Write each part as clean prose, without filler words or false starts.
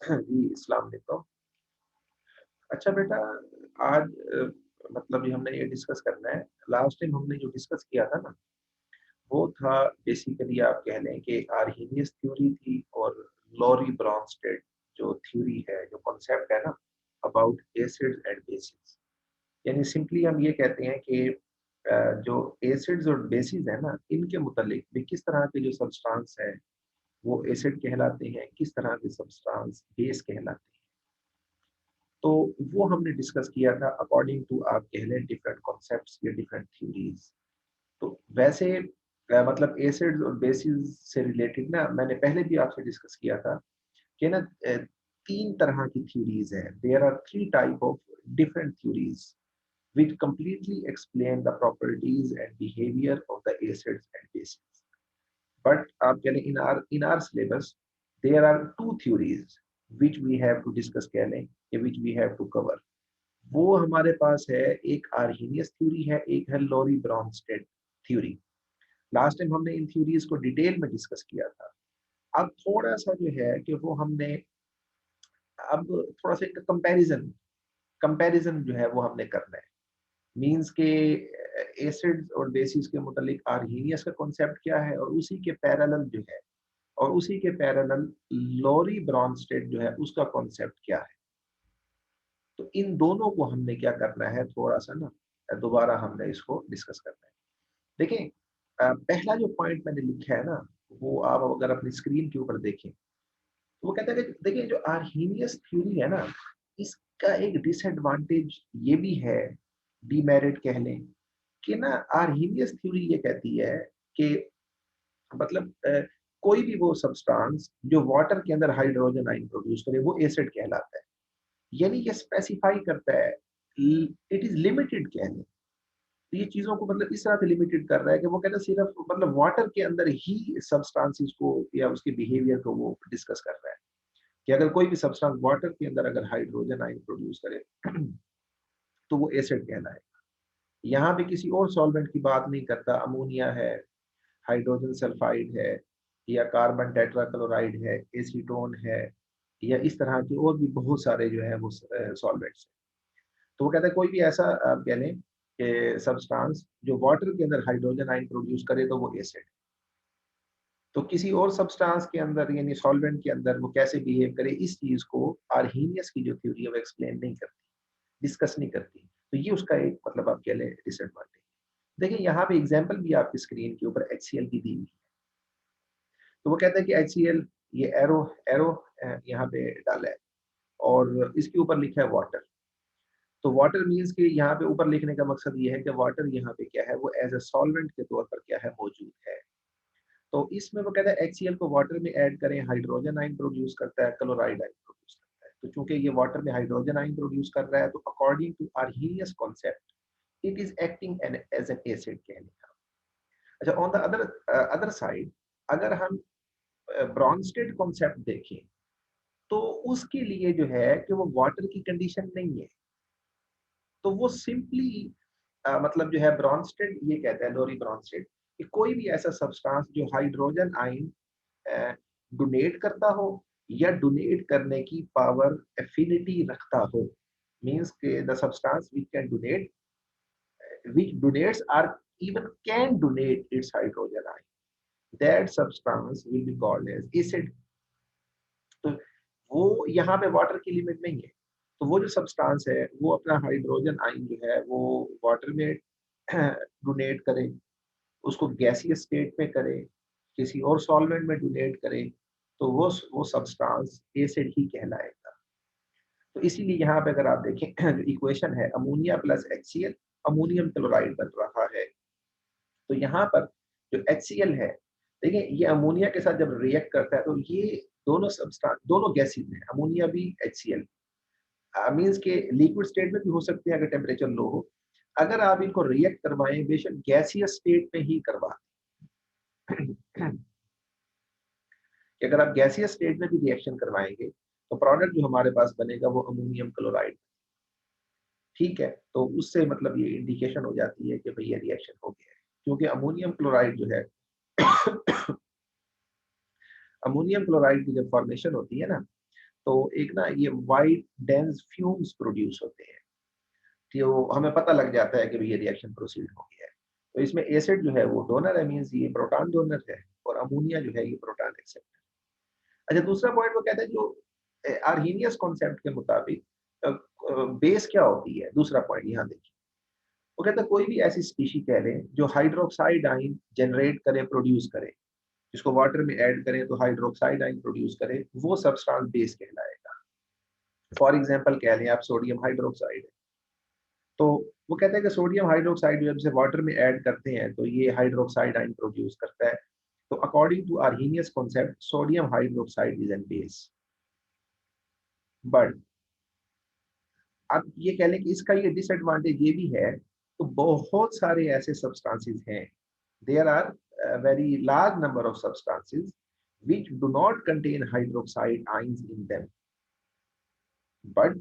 जी, अस्सलाम वालेकुम। अच्छा बेटा, आज मतलब ये हमने ये डिस्कस करना है। लास्ट टाइम हमने जो डिस्कस किया था ना, वो था बेसिकली आप कह लें कि आर्हीनियस थ्योरी थी और लॉरी ब्रॉन्स्टेड जो थ्योरी है, जो कॉन्सेप्ट है ना अबाउट एसिड्स एंड बेसिस। यानी सिंपली हम ये कहते हैं कि जो एसिड्स और बेसिस है ना, इनके मुतालिक भी किस तरह के जो सब्सटेंस है वो एसिड कहलाते हैं, किस तरह के सब्सटेंस बेस कहलाते हैं। तो वो हमने डिस्कस किया था अकॉर्डिंग टू आप कह लें डिफरेंट कॉन्सेप्ट्स या डिफरेंट थ्योरीज। तो वैसे मतलब एसिड्स और बेसिस से रिलेटेड ना मैंने पहले भी आपसे डिस्कस किया था कि ना तीन तरह की थ्योरीज है। There are three type of different theories which completely explain the properties and behavior of the acids and bases. But आप कह लें in our syllabus there are two theories which we have to discuss कह लें which we have to cover. वो हमारे पास है, एक Arrhenius theory है, एक है Lowry Bronsted theory. Last time हमने इन थ्योरीज को डिटेल में डिस्कस किया था। अब थोड़ा सा जो है कि वो हमने अब थोड़ा सा कंपैरिजन कंपैरिजन जो है वो हमने करना है। मींस के एसिड्स और बेसिस के मुतालिक आर्हीनियस का कॉन्सेप्ट क्या है और उसी के पैरेलल जो है और उसी के पैरेलल लॉरी ब्रॉन्स्टेड जो है उसका कॉन्सेप्ट क्या है। तो इन दोनों को हमने क्या करना है, थोड़ा सा ना दोबारा हमने इसको डिस्कस करना है। देखिए, पहला जो पॉइंट मैंने लिखा है ना, वो आप अगर अपनी स्क्रीन के ऊपर देखें तो वो कहता है कि देखिए जो आर्हीनियस थ्योरी है ना, इसका एक डिसएडवांटेज ये भी है, डीमेरिट कह लें, कि ना आर्हीनियस थ्योरी ये कहती है कि मतलब कोई भी वो सब्सटेंस जो वाटर के अंदर हाइड्रोजन आयन प्रोड्यूस करे वो एसिड कहलाता है। यानी ये स्पेसिफाई करता है, इट इज लिमिटेड कह लें। तो ये चीजों को मतलब इस तरह से लिमिटेड कर रहा है कि वो कहता है सिर्फ मतलब वाटर के अंदर ही सब्सटेंसेस को या उसके बिहेवियर को वो डिस्कस कर रहा है कि अगर कोई भी सब्सटेंस वाटर के अंदर अगर हाइड्रोजन आयन प्रोड्यूस करे तो वो एसिड कहलाएगा। यहाँ पे किसी और सॉल्वेंट की बात नहीं करता, अमोनिया है, हाइड्रोजन सल्फाइड है, या कार्बन टेट्राक्लोराइड है, एसीटोन है, या इस तरह के और भी बहुत सारे जो है वो सॉल्वेंट्स। तो वो कहता है कोई भी ऐसा आप कह लें कि सब्सटेंस जो वाटर के अंदर हाइड्रोजन आयन प्रोड्यूस करे तो वो एसिड। तो किसी और सब्सटेंस के अंदर यानी सॉल्वेंट के अंदर वो कैसे बिहेव करे, इस चीज को आर्हीनियस की जो थ्योरी है वो एक्सप्लेन नहीं करती, डिस्कस नहीं करती। तो ये उसका एक मतलब आप कह लें डिसएडवांटेज। देखिए यहाँ पे एग्जांपल भी आपकी स्क्रीन के ऊपर HCl की दी हुई है। तो वो कहता है कि HCl, ये एरो एरो यहाँ पे डाला है और इसके ऊपर लिखा है वाटर। तो वाटर मीन्स कि यहाँ पे ऊपर लिखने का मकसद ये है कि वाटर यहाँ पे क्या है, वो एज ए सॉल्वेंट के तौर पर क्या है, मौजूद है। तो इसमें वो कहता है HCl को वाटर में ऐड करें, हाइड्रोजन आयन प्रोड्यूस करता है, क्लोराइड आयन प्रोड्यूस करता है। तो चूंकि ये वाटर में हाइड्रोजन आयन प्रोड्यूस कर रहा है तो according to Arrhenius concept it is acting as an acid कहने का। अच्छा, ऑन द अदर साइड अगर हम ब्रॉन्स्टेड कॉन्सेप्ट देखें तो उसके लिए जो है कि वो वाटर की कंडीशन नहीं है। तो वो सिंपली मतलब जो है ब्रॉन्स्टेड ये कहता है, लोरी ब्रॉन्स्टेड, कि कोई भी ऐसा सब्सटेंस जो हाइड्रोजन आयन डोनेट करता हो या डोनेट करने की पावर एफिनिटी रखता हो, मींस के the substance which can donate, which donates are even can donate its hydrogen ion, that substance will be called as acid. तो वो यहाँ पे वाटर की लिमिट नहीं है। तो वो जो सब्सटेंस है वो अपना हाइड्रोजन आयन जो है वो वाटर में डोनेट करे, उसको गैसियस स्टेट में करे, किसी और सॉल्वेंट में डोनेट करे, तो वो सब्सटेंस एसिड ही कहलाएगा। तो इसीलिए यहाँ पे अगर आप देखें जो इक्वेशन है ammonia plus HCl, ammonium chloride बन रहा है। तो यहाँ पर जो HCl है, देखिए ये अमोनिया के साथ जब रिएक्ट करता है तो ये दोनों सब्सटेंस दोनों गैसेज हैं, अमोनिया भी HCl मींस के लिक्विड स्टेट में भी हो सकते हैं अगर टेम्परेचर लो हो। अगर आप इनको रिएक्ट करवाएं बेशक गैसियस स्टेट में ही करवा कि अगर आप गैसियस स्टेट में भी रिएक्शन करवाएंगे तो प्रोडक्ट जो हमारे पास बनेगा वो अमोनियम क्लोराइड। ठीक है, तो उससे मतलब ये इंडिकेशन हो जाती है कि भाई ये रिएक्शन हो गया है, क्योंकि अमोनियम क्लोराइड जो है अमोनियम क्लोराइड की जब फॉर्मेशन होती है ना, तो एक ना ये वाइट डेंस फ्यूम्स प्रोड्यूस होते हैं, तो हमें पता लग जाता है कि भाई ये रिएक्शन प्रोसीड हो गया है। तो इसमें एसिड जो है वो डोनर है, मींस ये प्रोटॉन डोनर है, और अमोनिया जो है ये प्रोटॉन एक्सेप्टर। अच्छा, दूसरा पॉइंट वो कहता है जो आर्हीनियस कॉन्सेप्ट के मुताबिक बेस क्या होती है। दूसरा पॉइंट यहाँ देखिए, वो कहता है कोई भी ऐसी स्पीशी कह लें जो हाइड्रोक्साइड आइन जनरेट करे, प्रोड्यूस करे, जिसको वाटर में ऐड करें तो हाइड्रोक्साइड आइन प्रोड्यूस करे, वो सब्सटेंस बेस कहलाएगा। फॉर एग्जांपल कह लें आप सोडियम हाइड्रोक्साइड है, तो वो कहते हैं कि सोडियम हाइड्रोक्साइड जब से वाटर में ऐड करते हैं तो ये हाइड्रोक्साइड आइन प्रोड्यूस करता है। तो according to Arrhenius concept sodium hydroxide is an base. But अब ये कह लें कि इसका ये डिसएडवांटेज ये भी है, तो बहुत सारे ऐसे सब्सटेंसेस हैं, there are very large number of substances which do not contain hydroxide ions in them, but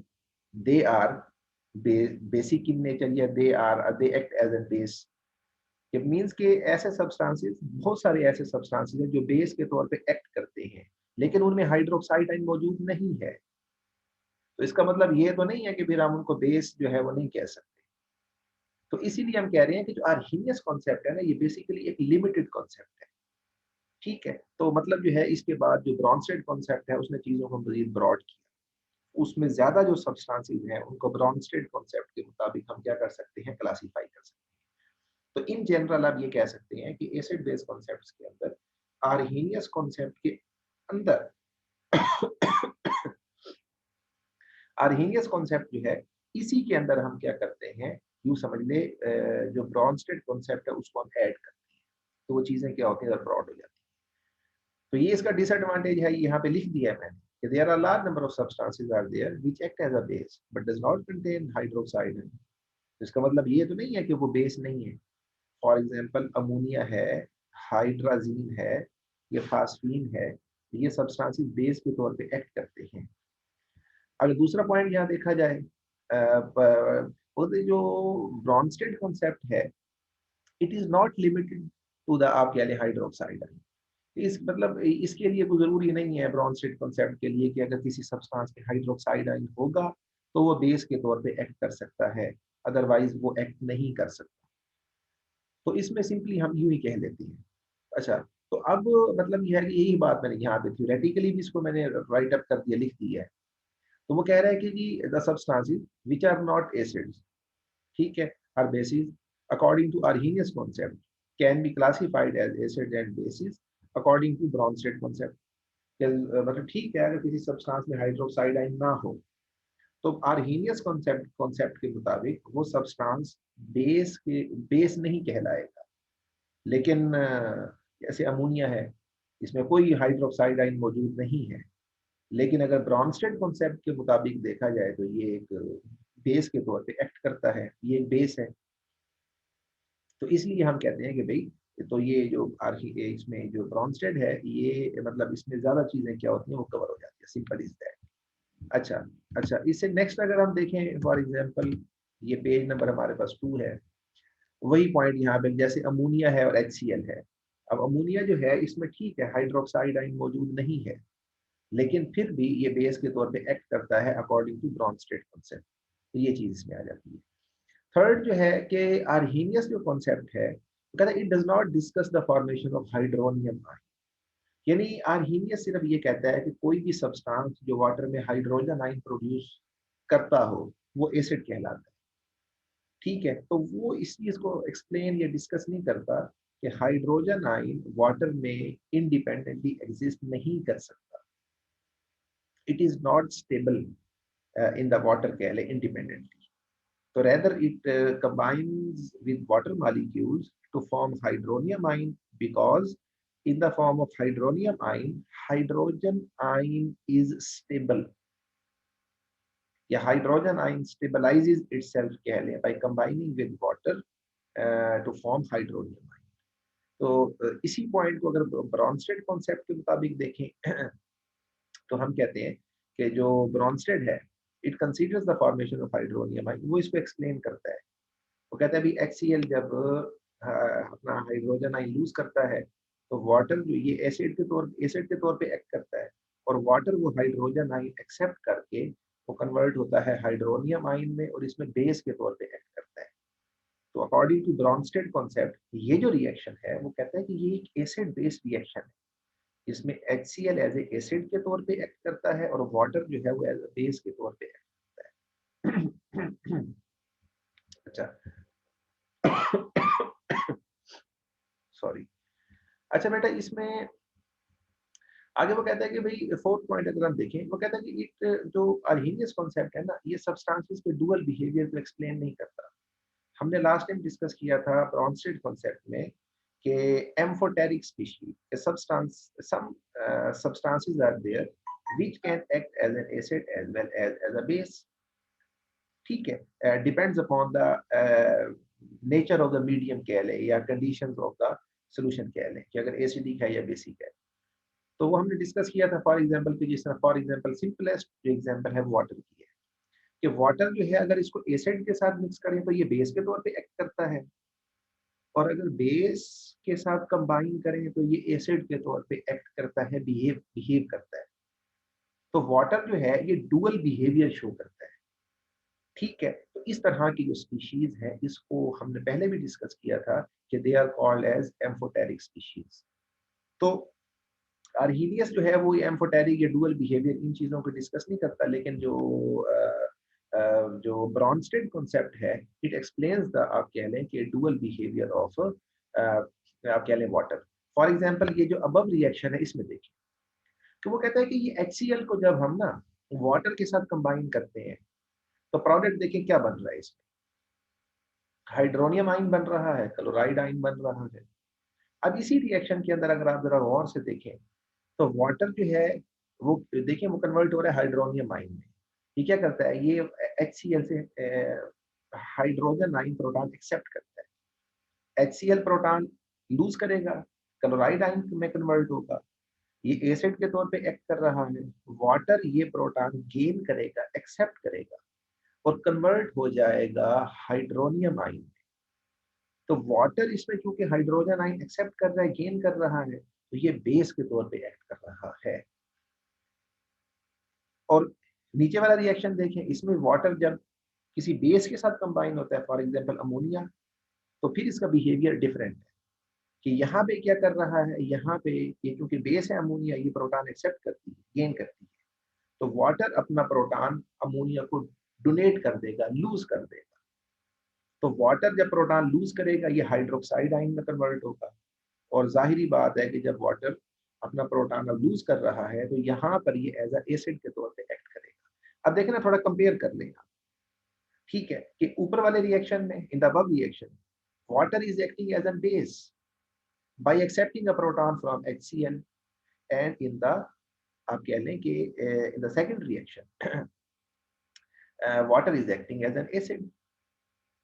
they are basic in nature, या they act as a base। It means के ऐसे सब्सटेंसेस, बहुत सारे ऐसे सब्सटेंसेस हैं जो base के तौर पे एक्ट करते हैं, लेकिन उनमें हाइड्रोक्साइड आयन मौजूद नहीं है। तो इसका मतलब ये तो नहीं है कि फिर हम उनको बेस जो है वो नहीं कह सकते। तो इसीलिए हम कह रहे हैं कि जो आर्हीनियस कॉन्सेप्ट है ना, ये बेसिकली एक लिमिटेड कॉन्सेप्ट है। ठीक है, तो मतलब जो है इसके बाद जो ब्रॉन्स्टेड कॉन्सेप्ट है उसने चीजों को मजीद ब्रॉड किया, उसमें ज्यादा जो सब्सटेंसेस हैं उनको ब्रॉन्स्टेड कॉन्सेप्ट के मुताबिक हम क्या कर सकते हैं, क्लासीफाई कर सकते हैं। तो इन जनरल आप ये कह सकते हैं कि एसिड बेस कॉन्सेप्ट्स के अंदर, आर्हीनियस कॉन्सेप्ट के अंदर आर्हीनियस कॉन्सेप्ट जो है, इसी के अंदर हम क्या करते हैं, यूं समझ ले जो ब्रॉन्स्टेड कॉन्सेप्ट है उसको हम ऐड करते हैं, तो वो चीजें क्या होती हैं, ब्रॉड हो जाती हैं। तो ये इसका डिसएडवांटेज है, यहाँ पे लिख दिया है मैंने कि there are large number of substances are there which act as a base but does not contain hydroxide. इसका मतलब ये तो नहीं है कि वो बेस नहीं है। फॉर एग्जांपल अमोनिया है, हाइड्राजीन है, ये फास्फीन है, ये सब्सटेंसेस बेस के तौर पे एक्ट करते हैं। अगर दूसरा पॉइंट यहाँ देखा जाए, वो जो ब्रॉन्स्टेड कॉन्सेप्ट है, it is not limited to the आप कह लें हाइड्रोक्साइड। इस मतलब इसके लिए कोई जरूरी नहीं है ब्रॉन्स्टेड कॉन्सेप्ट के लिए कि अगर किसी सब्सटेंस में हाइड्रोक्साइड आयन होगा तो वो बेस के तौर पे एक्ट कर सकता है, अदरवाइज वो एक्ट नहीं कर सकता। तो इसमें सिंपली हम यूं ही कह लेते हैं। अच्छा, तो अब मतलब यह है कि यही बात मैंने यहाँ पे थ्योरेटिकली भी इसको मैंने राइट अप कर दिया, लिख दिया है। तो वो कह रहा है कि जी the substances which are not acids, ठीक है, are bases according to Arrhenius concept can be classified as acid and bases according to Bronsted concept. मतलब ठीक है, अगर किसी सब्सटेंस में हाइड्रोक्साइड आयन ना हो तो आर्हीनियस कॉन्सेप्ट कॉन्सेप्ट के मुताबिक वो सब्सटेंस बेस नहीं कहलाएगा। लेकिन जैसे अमोनिया है, इसमें कोई हाइड्रोक्साइड आयन मौजूद नहीं है, लेकिन अगर ब्रॉन्स्टेड कॉन्सेप्ट के मुताबिक देखा जाए तो ये एक बेस के तौर पे एक्ट करता है, ये एक बेस है। तो इसलिए हम कहते हैं कि भाई तो ये जो आर्ही इसमें जो ब्रॉन्स्टेड है, ये मतलब इसमें ज्यादा चीजें क्या होती हैं वो कवर हो जाती है, सिंपल इज दैट। अच्छा, अच्छा, इससे नेक्स्ट अगर हम देखें फॉर एग्जांपल, ये पेज नंबर हमारे पास 2 है, वही पॉइंट यहाँ पे जैसे अमोनिया है और HCl है। अब अमोनिया जो है इसमें ठीक है हाइड्रोक्साइड आयन मौजूद नहीं है, लेकिन फिर भी ये बेस के तौर पे एक्ट करता है अकॉर्डिंग टू ब्रॉन्स्टेड कॉन्सेप्ट। तो ये चीज इसमें आ जाती है। थर्ड जो है कि आर्हीनियस जो कॉन्सेप्ट है, वो कहता है it does not discuss the formation of hydronium ion. यानी आर्हीनियस सिर्फ ये कहता है कि कोई भी सब्सटेंस जो वाटर में हाइड्रोजन आयन प्रोड्यूस करता हो वो एसिड कहलाता है। ठीक है, तो वो इस चीज को एक्सप्लेन या डिस्कस नहीं करता कि हाइड्रोजन आयन वाटर में इंडिपेंडेंटली एग्जिस्ट नहीं कर सकता। It is not stable in the water कह ले independently. So rather it combines with water molecules to form hydronium ion, because in the form of hydronium ion, hydrogen ion is stable. Yeah, hydrogen ion stabilizes itself कह लें by combining with water to form hydronium ion. तो इसी point को अगर Brønsted concept के मुताबिक देखें तो हम कहते हैं कि जो ब्रॉन्स्टेड है, it considers the formation of hydronium ion, वो इसको एक्सप्लेन करता है। वो कहता है अभी HCl जब अपना हाइड्रोजन आयन लूज करता है तो वाटर जो ये एसिड के तौर पे एक्ट करता है, और वाटर वो हाइड्रोजन आइन एक्सेप्ट करके वो कन्वर्ट होता है हाइड्रोनियम आइन में और इसमें बेस के तौर पे एक्ट करता है। तो अकॉर्डिंग टू ब्रॉन्स्टेड कॉन्सेप्ट ये जो रिएक्शन है वो कहता है कि ये एक एसिड बेस्ड रिएक्शन है। इसमें HCl एज ए एसिड के तौर पे एक्ट करता है और वाटर जो है वो एज ए बेस के तौर पे एक्ट करता है। अच्छा सॉरी। अच्छा बेटा इसमें आगे वो कहता है कि भाई फोर्थ पॉइंट अगर हम देखें वो कहता है कि एक जो अर्हीनियस कॉन्सेप्ट है ना ये सब्सटेंसेस के डुअल बिहेवियर को एक्सप्लेन नहीं करता। हमने लास्ट टाइम डिस्कस किया था ब्रॉन्स्टेड कॉन्सेप्ट में कि amphoteric species substance some substances are there which can act as an acid as well as a base। ठीक है, depends upon the nature of the medium कह लें या कंडीशंस ऑफ द सॉल्यूशन कह लें कि अगर एसिडिक है या बेसिक है। तो वो हमने डिस्कस किया था फॉर एग्जांपल कि जिस तरह फॉर एग्जांपल सिंपलेस्ट जो एग्जांपल है वाटर की है कि वाटर जो है अगर इसको एसिड के साथ मिक्स करें तो ये बेस के तौर पे एक्ट करता है और अगर बेस के साथ कंबाइन करें तो ये एसिड के तौर पे एक्ट करता है, बिहेव करता है। तो वाटर जो है ये डुअल बिहेवियर शो करता है। ठीक है, तो इस तरह की जो स्पीशीज है इसको हमने पहले भी डिस्कस किया था कि they are called as amphoteric species. तो अर्हीनियस जो है वो एम्फोटेरिक या डुअल बिहेवियर इन चीजों को डिस्कस नहीं करता, लेकिन जो ब्रॉन्स्टेड कॉन्सेप्ट है इट एक्सप्लेन्स द आप कह लें कि डुअल बिहेवियर ऑफ आप कह लें वाटर। फॉर एग्जांपल ये जो अबव रिएक्शन है इसमें देखिए तो वो कहता है कि ये HCl को जब हम ना वाटर के साथ कंबाइन करते हैं तो प्रोडक्ट देखिए क्या बन रहा है। इसमें हाइड्रोनियम आइन बन रहा है, क्लोराइड आइन बन रहा है। अब इसी रिएक्शन के अंदर अगर आप जरा गौर से देखें तो वाटर जो है वो देखिए वो कन्वर्ट हो रहा है हाइड्रोनियम आइन में। ये क्या करता है, ये HCl से हाइड्रोजन आइन प्रोटॉन एक्सेप्ट करता है। HCl प्रोटॉन लूज करेगा, क्लोराइड आइन में कन्वर्ट होगा, ये एसिड के तौर पे एक्ट कर रहा है। वाटर ये प्रोटॉन गेन करेगा, एक्सेप्ट करेगा और कन्वर्ट हो जाएगा हाइड्रोनियम आइन। तो वाटर इसमें क्योंकि हाइड्रोजन आइन एक्सेप्ट कर रहा है, गेन कर रहा है, तो ये बेस के तौर पे एक्ट कर रहा है। और नीचे वाला रिएक्शन देखें, इसमें वाटर जब किसी बेस के साथ कंबाइन होता है फॉर एग्जांपल अमोनिया, तो फिर इसका बिहेवियर डिफरेंट है कि यहाँ पे क्या कर रहा है, यहाँ पे ये क्योंकि बेस है अमोनिया ये प्रोटॉन एक्सेप्ट करती है, गेन करती है, तो वाटर अपना प्रोटॉन अमोनिया को डोनेट कर देगा, लूज कर देगा। तो वाटर जब प्रोटॉन लूज करेगा ये हाइड्रोक्साइड आइन में कन्वर्ट होगा और जाहिरी बात है कि जब वाटर अपना प्रोटॉन अब लूज कर रहा है तो यहाँ पर ये एज अ एसिड के तौर पे एक्ट करेगा। अब देखें ना थोड़ा कंपेयर कर लें। ठीक है कि ऊपर वाले रिएक्शन में in the above reaction water is acting as an base by accepting a proton from HCl and in the आप कह लें कि in the second reaction water is acting as an acid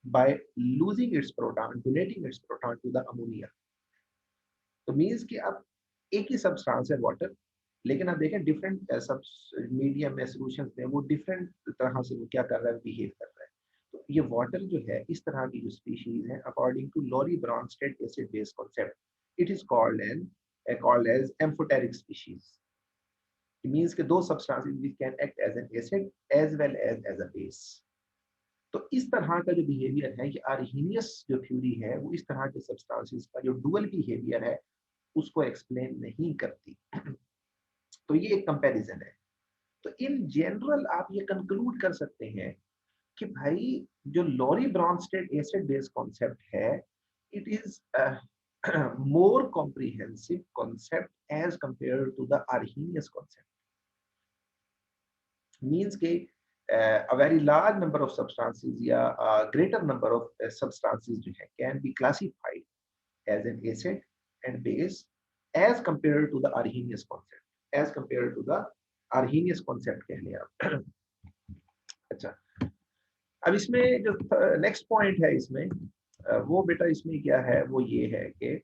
by losing its proton, donating its proton to the ammonia। तो means कि अब एक ही substance है water, लेकिन आप देखें डिफरेंट सब मीडियम में सॉल्यूशन में वो डिफरेंट तरह से वो क्या कर रहा है, बिहेव कर रहा है। तो ये वाटर जो है इस तरह की जो स्पीशीज है according to Lowry Bronsted acid base concept it is called as amphoteric species. It means कि दो substances which can act as an acid as well as a base। तो इस तरह का जो बिहेवियर है ये अर्हीनियस जो थ्योरी है वो इस तरह के सब्सटेंसेस का जो डुअल बिहेवियर है उसको एक्सप्लेन नहीं करती। तो ये एक कंपैरिजन है। तो इन जनरल आप ये कंक्लूड कर सकते हैं कि भाई जो Lowry Bronsted acid base concept है it is more comprehensive concept as compared to the Arrhenius concept। means के a very large number of substances या a greater number of substances जो है can be classified as an acid and base as compared to the Arrhenius concept, as compared to the Arrhenius concept कह लें आप। अच्छा, अब इसमें जो नेक्स्ट पॉइंट है इसमें वो बेटा इसमें क्या है, वो ये है कि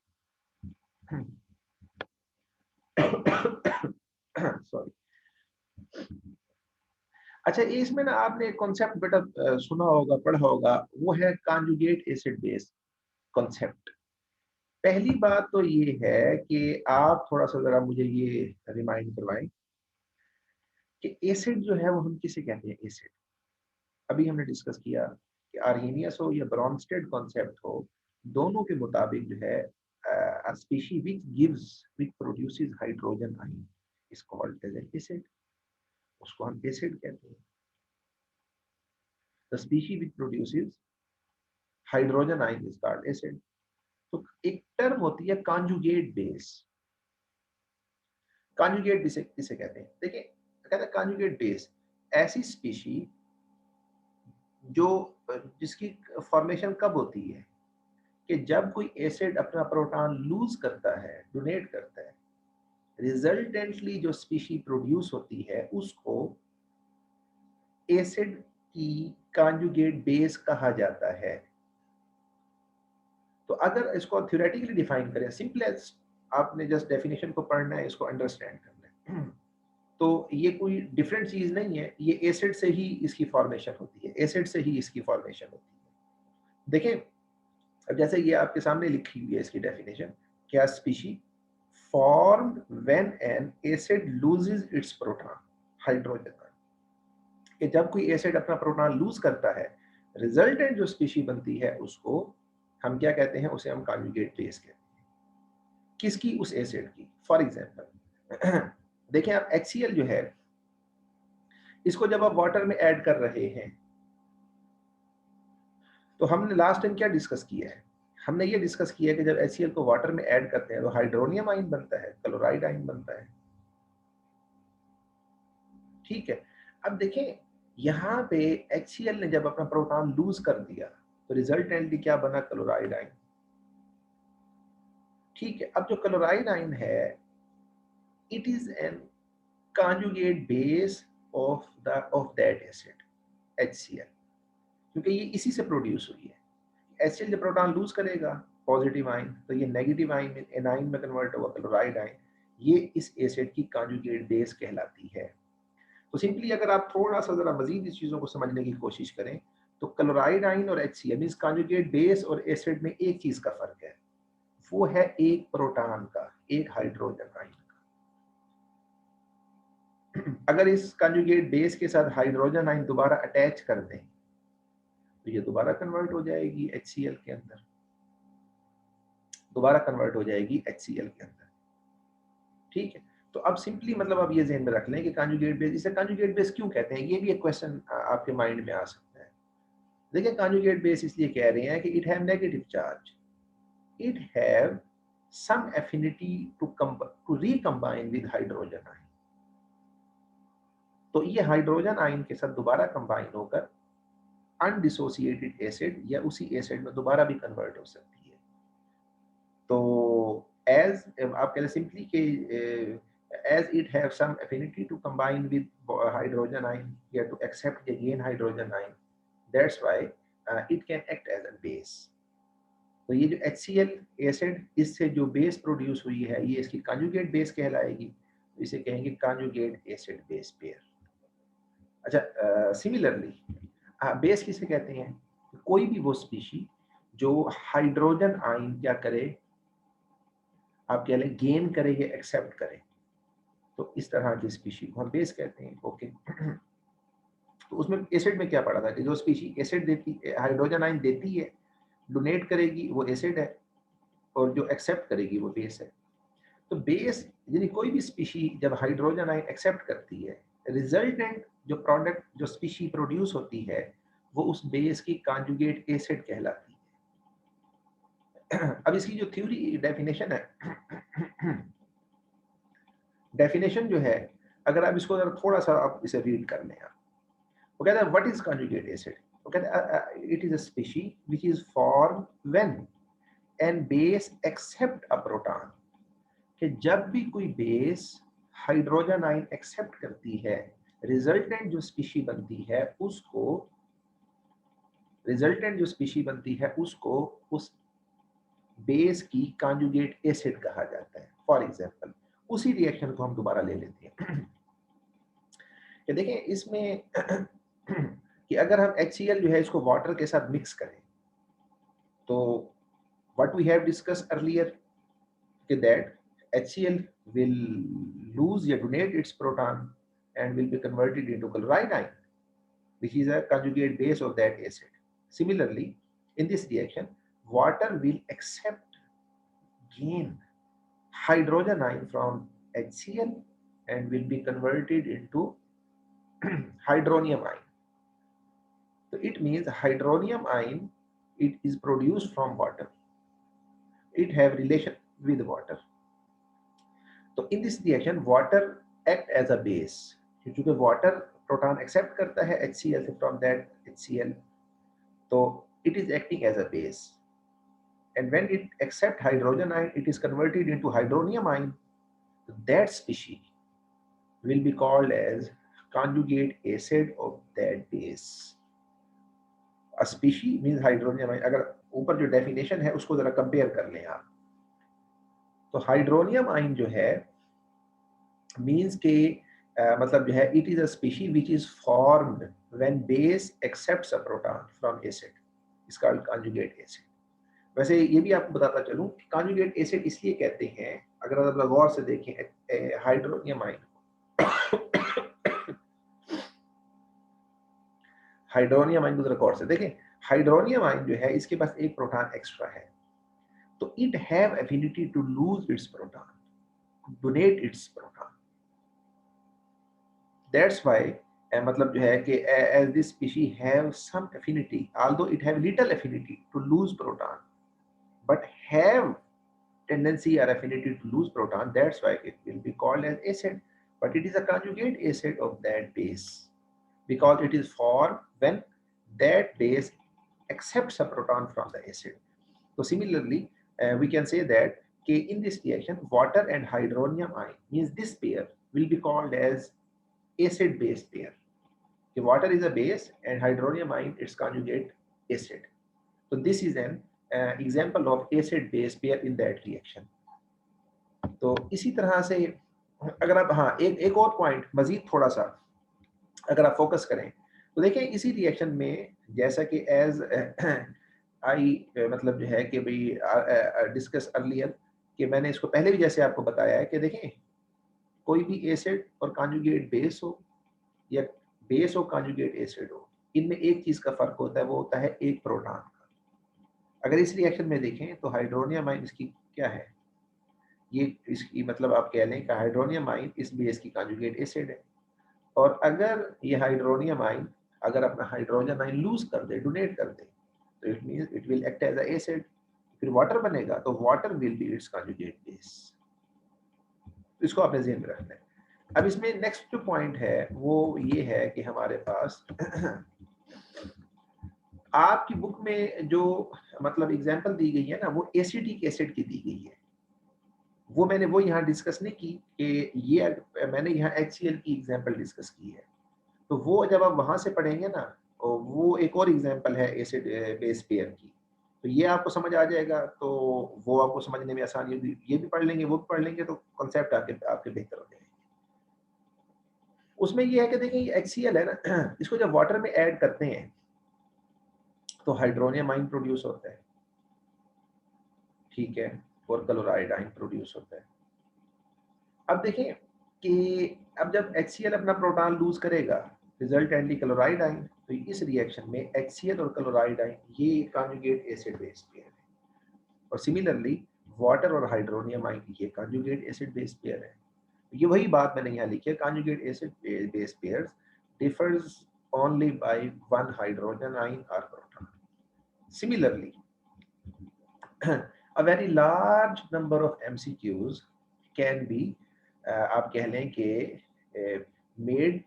सॉरी। अच्छा इसमें ना आपने कॉन्सेप्ट बेटा सुना होगा, पढ़ा होगा, वो है कॉन्जुगेट एसिड बेस कॉन्सेप्ट। पहली बात तो ये है कि आप थोड़ा सा जरा मुझे ये रिमाइंड करवाएं कि एसिड जो है वो हम किसे कहते हैं एसिड। अभी हमने डिस्कस किया कि आर्हेनियस हो या ब्रॉन्स्टेड कॉन्सेप्ट हो, दोनों के मुताबिक जो है a species which produces hydrogen ion is called as an acid, उसको हम एसिड कहते हैं। The species which produces hydrogen ion is called acid। तो एक टर्म होती है कॉन्जुगेट बेस। कॉन्जुगेट बेस किसे कहते हैं? देखिए, कहते हैं कॉन्जुगेट बेस ऐसी स्पीशी जो जिसकी फॉर्मेशन कब होती है कि जब कोई एसिड अपना प्रोटॉन लूज करता है, डोनेट करता है, रिजल्टेंटली जो स्पीशी प्रोड्यूस होती है उसको एसिड की कॉन्जुगेट बेस कहा जाता है। तो अगर इसको थ्योरेटिकली डिफाइन करें, सिंपल एज आपने जस्ट डेफिनेशन को पढ़ना है, इसको अंडरस्टैंड करना है, तो ये कोई डिफरेंट चीज नहीं है, ये एसिड से ही इसकी फॉर्मेशन होती है, एसिड से ही इसकी फॉर्मेशन होती है। देखें, अब जैसे ये आपके सामने लिखी हुई है इसकी डेफिनेशन, क्या species formed when an acid loses it's proton hydrogen, कि जब कोई एसिड अपना प्रोटॉन लूज करता है, रिजल्टेंट जो स्पीशी बनती है उसको हम क्या कहते हैं? उसे हम कॉन्जुगेट बेस कहते हैं। किसकी? उस एसिड की। फॉर एग्जांपल देखें आप HCl जो है, इसको जब आप वाटर में ऐड कर रहे हैं, तो हमने लास्ट टाइम क्या डिस्कस किया है? हमने ये डिस्कस किया कि जब HCl को वाटर में ऐड करते हैं तो हाइड्रोनियम आयन बनता है, क्लोराइड आयन बनता है। ठीक है, अब देखें यहाँ पे HCl ने जब अपना प्रोटॉन लूज कर दिया तो रिजल्टेंटली क्या बना? Chloride ion. ठीक है, अब जो क्लोराइड आयन है, it is an conjugate base of that acid HCl, क्योंकि ये इसी से प्रोड्यूस हुई है। HCl जब प्रोटॉन लूज करेगा पॉजिटिव आयन, तो ये नेगेटिव आयन में एनाइन में कन्वर्ट होगा क्लोराइड आयन, ये इस एसिड की कॉन्जुगेट बेस कहलाती है। तो सिंपली अगर आप थोड़ा सा जरा मजीद इस चीजों को समझने की कोशिश करें, तो क्लोराइड आयन और HCl मींस कॉन्जुगेट बेस और एसिड में एक चीज का फर्क है, वो है एक प्रोटॉन का, एक हाइड्रोजन आयन। अगर इस कंजुगेट बेस के साथ हाइड्रोजन आयन दोबारा अटैच कर दें तो ये दोबारा कन्वर्ट हो जाएगी HCl के अंदर, दोबारा कन्वर्ट हो जाएगी HCl के अंदर। ठीक है, तो अब सिंपली मतलब आप ये ज़हन में रख लें कि कंजुगेट बेस, इसे कंजुगेट बेस क्यों कहते हैं? ये भी एक क्वेश्चन आपके माइंड में आ सकता है। देखिए, कंजुगेट बेस इसलिए कह रहे हैं कि it have negative charge, it have some affinity to recombine with hydrogen ion. तो ये हाइड्रोजन आयन के साथ दोबारा कंबाइन होकर अनडिसोसिएटेड एसिड या उसी एसिड में दोबारा भी कन्वर्ट हो सकती है। तो एज आप कह रहे सिंपली कि as it have some affinity to combine with hydrogen ion या to accept again hydrogen ion, that's why it can act as a base. तो ये जो HCl एसिड, इससे जो बेस प्रोड्यूस हुई है, ये इसकी कॉन्जुगेट बेस कहलाएगी, तो इसे कहेंगे कॉन्जुगेट एसिड बेस पेयर। अच्छा, सिमिलरली बेस किसे कहते हैं? कोई भी वो स्पीशी जो हाइड्रोजन आयन क्या करे, आप कह लें गेन करे या एक्सेप्ट करे, तो इस तरह की स्पीशी को हम बेस कहते हैं। ओके तो उसमें एसिड में क्या पड़ा था कि जो स्पीशी एसिड देती, हाइड्रोजन आयन देती है, डोनेट करेगी, वो एसिड है, और जो एक्सेप्ट करेगी वो बेस है। तो बेस यानी कोई भी स्पीशी जब हाइड्रोजन आयन एक्सेप्ट करती है, रिजल्टेंट जो प्रोडक्ट जो स्पीशी प्रोड्यूस होती है वो उस बेस की कॉन्जुगेट एसिड कहलाती है। अब इसकी जो थ्योरी डेफिनेशन है, डेफिनेशन जो है, अगर आप इसको थोड़ा सा आप इसे रीड कर लें, आप वो कहता है व्हाट इज कॉन्जुगेट एसिड? वो कहता है it is a species which is form when an base accept a proton, कि जब भी कोई बेस हाइड्रोजन आयन एक्सेप्ट करती है, रिजल्टेंट जो स्पीशी बनती है उसको, रिजल्टेंट जो स्पीशी बनती है उसको उस बेस की कॉन्जुगेट एसिड कहा जाता है। फॉर एग्जांपल, उसी रिएक्शन को हम दोबारा ले लेते हैं कि देखें इसमें कि अगर हम HCl जो है इसको वाटर के साथ मिक्स करें, तो what we have discuss earlier कि दैट HCl will lose या donate its proton and will be converted into chloride ion, which is a conjugate base of that acid. Similarly, in this reaction, water will accept gain hydrogen ion from HCl and will be converted into hydronium ion. So it means hydronium ion, it is produced from water. It have relation with water. So in this reaction, water act as a base. क्योंकि water proton accept करता है HCl से from that HCl, so it is acting as a base. And when it accept hydrogen ion, it is converted into hydronium ion. That species will be called as conjugate acid of that base. A species means hydronium ion. अगर ऊपर जो definition है उसको जरा compare कर लें आप, तो hydronium ion जो है means के मतलब जो है it is a species which is formed when base accepts a proton from acid. It's called conjugate acid. वैसे ये भी आपको बताता चलूं कि conjugate acid इसलिए कहते हैं, अगर आप गौर से देखें हाइड्रोनियम आयन, हाइड्रोनियम आयन को जरा गौर से देखें, हाइड्रोनियम आयन जो है इसके पास एक प्रोटॉन एक्स्ट्रा है, तो it have affinity to lose its proton, donate its proton. That's why मतलब जो है कि as this species have some affinity, although it have little affinity to lose proton, but have tendency or affinity to lose proton, that's why it will be called as acid. But it is a conjugate acid of that base because it is formed when that base accepts a proton from the acid. So similarly, we can say that in this reaction, water and hydronium ion means this pair will be called as acid base pair. The water is a base and hydronium ion its conjugate acid. So this is an example of acid base pair in that reaction. तो इसी तरह से अगर आप हाँ एक और point मजीद थोड़ा सा अगर आप फोकस करें तो देखिए इसी रिएक्शन में जैसा कि एज आई मतलब जो है कि भाई डिस्कस अर्लियर कि मैंने इसको पहले भी जैसे आपको बताया है कि देखें कोई भी एसिड और कॉन्जुगेट बेस हो या बेस और कॉन्जुगेट एसिड हो, इनमें एक चीज का फर्क होता है, वो होता है एक प्रोटॉन का. अगर इस रिएक्शन में देखें तो हाइड्रोनियम आयन इसकी क्या है, ये इसकी मतलब आप कह लें कि हाइड्रोनियम आयन इस बेस की कॉन्जुगेट एसिड है. और अगर ये हाइड्रोनियम आयन अगर अपना हाइड्रोजन आयन लूज कर दे, डोनेट कर दे, तो it means it will act as a acid, फिर वाटर बनेगा तो water will be its conjugate base. इसको आपने ध्यान में रखना है. अब इसमें नेक्स्ट जो पॉइंट है वो ये है कि हमारे पास आपकी बुक में जो मतलब एग्जांपल दी गई है ना वो एसिटिक एसिड की दी गई है, वो मैंने वो यहाँ डिस्कस नहीं की कि ये मैंने यहाँ HCl की एग्जांपल डिस्कस की है. तो वो जब आप वहां से पढ़ेंगे ना तो वो एक और एग्जांपल है एसिड बेस पेयर की, तो ये आपको समझ आ जाएगा, तो वो आपको समझने में आसानी होगी. ये भी पढ़ लेंगे, वो भी पढ़ लेंगे, तो कॉन्सेप्ट आपके बेहतर हो जाएंगे. उसमें ये है कि देखिए HCl है ना, इसको जब वाटर में ऐड करते हैं तो हाइड्रोनियम आयन प्रोड्यूस होता है, ठीक है, और क्लोराइड आयन प्रोड्यूस होता है. अब देखें कि अब जब HCl अपना प्रोटॉन लूज करेगा रिजल्टेंटली क्लोराइड आयन, तो इस रिएक्शन में HCl और क्लोराइड आयन ये कॉन्जुगेट एसिड बेस पेयर है. और सिमिलरली वाटर और हाइड्रोनियम आयन ये कॉन्जुगेट एसिड बेस पेयर है. ये वही बात मैंने यहाँ लिखी है, conjugate acid base pairs differs only by one hydrogen ion or proton. Similarly, a very large number of MCQs can be आप कह लें कि made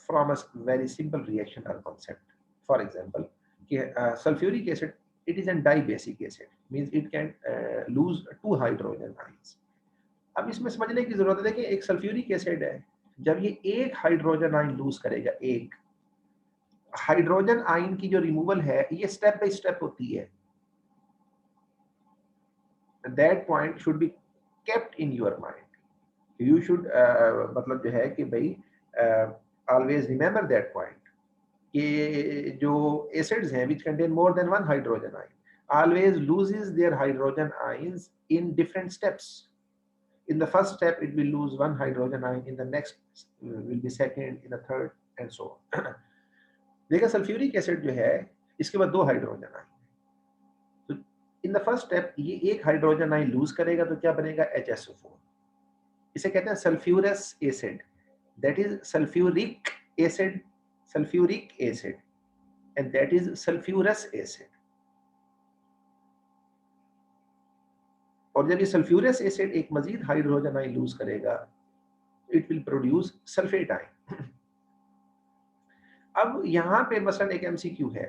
from a very simple reaction or concept. For example, sulfuric acid, it is a dibasic acid, means it can lose two hydrogen ions. अब इसमें समझने की जरूरत है. देखिए एक सल्फ्यूरिक एसिड है, जब ये एक हाइड्रोजन आयन लूज करेगा, एक हाइड्रोजन आयन की जो रिमूवल है ये स्टेप बाय स्टेप होती है. That point should be kept in your mind. You should मतलब जो है कि भाई ऑलवेज रिमेंबर दैट पॉइंट कि जो एसिड्स हैं which contain more than one hydrogen ion always loses their hydrogen ions in different steps. In the first step, it will lose one hydrogen ion. In the next will be second, in the third, and so on. देखा sulphuric acid जो है इसके बाद 2 hydrogen ion, तो in the first step ये एक hydrogen ion loose करेगा तो क्या बनेगा HSO4. इसे कहते हैं sulphurous acid. That is sulphuric acid, sulphuric acid, and that is sulphurous acid. और जब ये सल्फ्यूरस एसिड एक मजीद हाइड्रोजन आयन लूज करेगा, it will produce sulphate ion. अब यहाँ पे मसलन एक MCQ है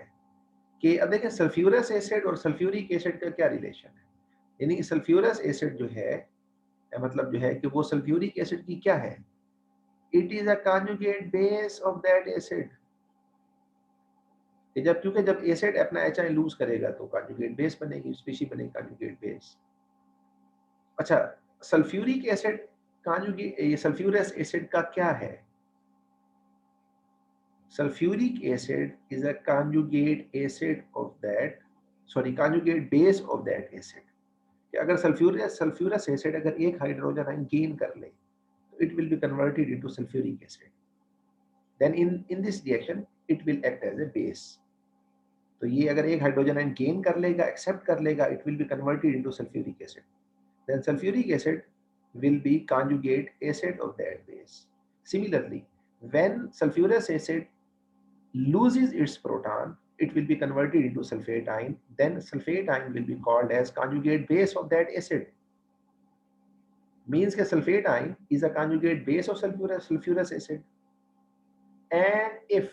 कि अब देखें सल्फ्यूरस एसिड और सल्फ्यूरिक एसिड का क्या रिलेशन है. यानी कि सल्फ्यूरस एसिड जो है मतलब जो है कि वो सल्फ्यूरिक एसिड की क्या है, it is a conjugate base of that acid. जब क्योंकि जब एसिड अपना H आयन लूज करेगा तो कॉन्जुगेट बेस बनेगी, स्पीशीज बनेगी कॉन्जुगेट बेस. अच्छा, सल्फ्यूरिक एसिड कॉन्जुगेट, ये सल्फ्यूरस एसिड का क्या है, sulfuric acid is a conjugate acid of that, sorry, conjugate base of that acid. कि अगर सल्फ्यूरस एसिड अगर एक हाइड्रोजन आयन गेन कर ले तो it will be converted into sulphuric acid. Then in this reaction it will act as a base. तो ये अगर एक हाइड्रोजन आयन गेन कर लेगा, एक्सेप्ट कर लेगा, it will be converted into sulphuric acid. Then sulphuric acid will be conjugate acid of that base. Similarly, when sulfurous acid loses its proton, it will be converted into sulfate ion. Then sulfate ion will be called as conjugate base of that acid. Means that sulfate ion is a conjugate base of sulfurous acid. And if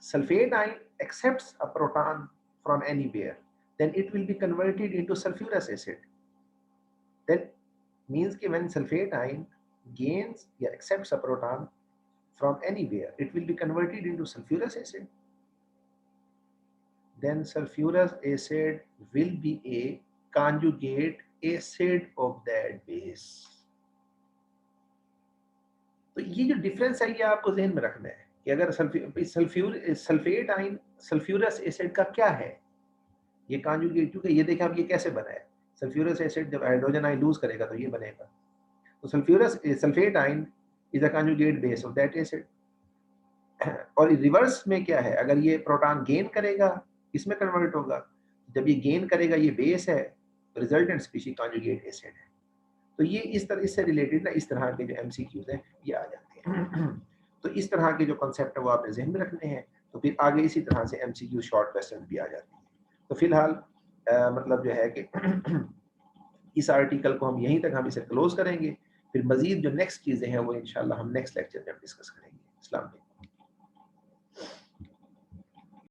sulfate ion accepts a proton from anywhere, then it will be converted into sulfurous acid. Then means that when sulfate ion gains or accepts a proton from anywhere, it will be converted into sulfurous acid. Then sulfurous acid will be a conjugate acid of that base. तो ये जो difference है ये आपको जहन में रखना है कि अगर सल्फेट आयन सल्फ्यूरस एसिड का क्या है, ये कॉन्जुगेट, क्योंकि ये देखें आप ये कैसे बना है. सल्फ्यूरस एसिड जब हाइड्रोजन आयन लूज करेगा तो ये बनेगा. तो sulphate ion is a conjugate base of that acid. और रिवर्स में क्या है, अगर ये प्रोटॉन गेन करेगा इसमें कन्वर्ट होगा. जब ये गेन करेगा ये बेस है, रिजल्टेंट स्पीशीज कॉन्जुगेट एसिड है. तो ये इस तरह इससे रिलेटेड ना इस तरह के जो MCQs हैं ये आ जाते हैं. तो इस तरह के जो कॉन्सेप्ट है वो आपने जहन में रखने हैं. तो फिर आगे इसी तरह से MCQ शॉर्ट क्वेश्चन भी आ जाते हैं. तो फिलहाल मतलब जो है कि इस आर्टिकल को हम यहीं तक हम इसे क्लोज करेंगे. फिर मजीद जो नेक्स्ट चीज़ें हैं वो इंशाल्लाह हम नेक्स्ट लेक्चर में डिस्कस करेंगे. अस्सलाम वालेकुम.